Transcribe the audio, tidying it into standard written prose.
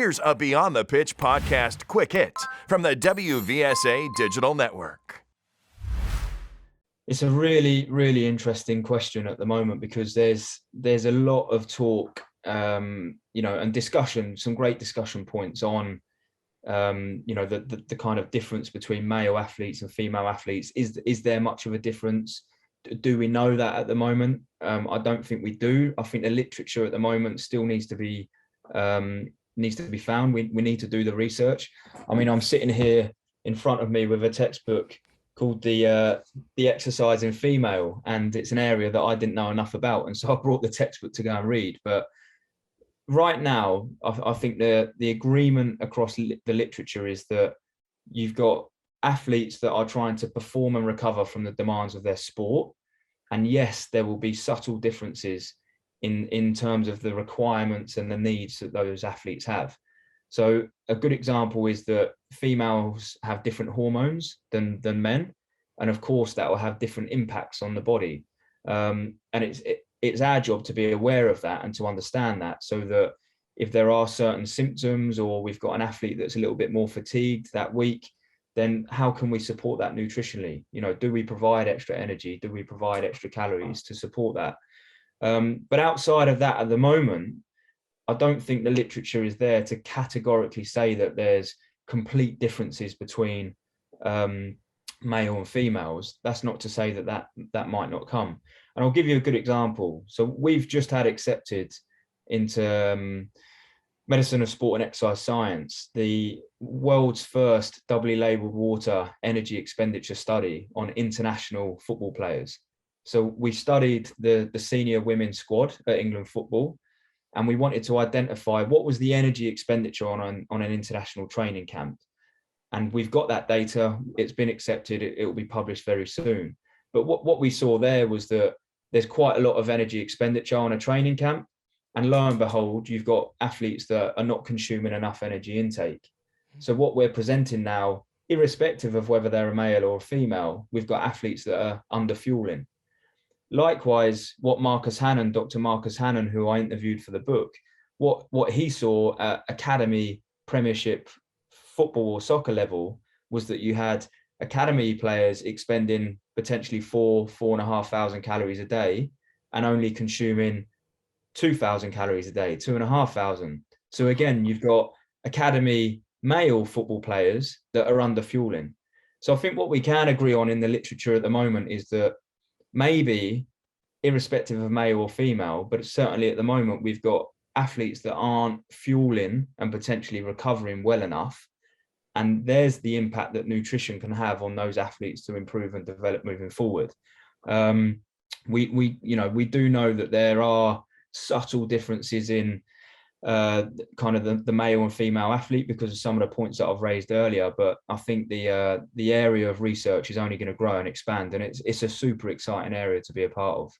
Here's a Beyond the Pitch podcast quick hit from the WVSA Digital Network. It's a really, really interesting question at the moment because there's a lot of talk, and discussion, some great discussion points on, the kind of difference between male athletes and female athletes. Is there much of a difference? Do we know that at the moment? I don't think we do. I think the literature at the moment still needs to be found. We need to do the research. I mean, I'm sitting here in front of me with a textbook called the Exercise in Female, and it's an area that I didn't know enough about, and so I brought the textbook to go and read. But right now, I think the agreement across the literature is that you've got athletes that are trying to perform and recover from the demands of their sport, and yes, there will be subtle differences in terms of the requirements and the needs that those athletes have. So a good example is that females have different hormones than men. And of course, that will have different impacts on the body. And it's our job to be aware of that and to understand that, so that if there are certain symptoms or we've got an athlete that's a little bit more fatigued that week, then how can we support that nutritionally? Do we provide extra energy? Do we provide extra calories to support that? But outside of that, at the moment, I don't think the literature is there to categorically say that there's complete differences between male and females. That's not to say that might not come. And I'll give you a good example. So we've just had accepted into Medicine of Sport and Exercise Science the world's first doubly labeled water energy expenditure study on international football players. So we studied the senior women's squad at England football, and we wanted to identify what was the energy expenditure on an international training camp. And we've got that data. It's been accepted. It will be published very soon. But what we saw there was that there's quite a lot of energy expenditure on a training camp. And lo and behold, you've got athletes that are not consuming enough energy intake. So what we're presenting now, irrespective of whether they're a male or a female, we've got athletes that are under fueling. Likewise, what Dr. Marcus Hannon, who I interviewed for the book, what he saw at academy, premiership, football or soccer level was that you had academy players expending potentially 4,500 calories a day and only consuming 2,000 calories a day, 2,500. So again, you've got academy male football players that are under fueling. So I think what we can agree on in the literature at the moment is that maybe, irrespective of male or female, but certainly at the moment, we've got athletes that aren't fueling and potentially recovering well enough. And there's the impact that nutrition can have on those athletes to improve and develop moving forward. We do know that there are subtle differences in kind of the male and female athlete because of some of the points that I've raised earlier. But I think the area of research is only going to grow and expand, and it's a super exciting area to be a part of.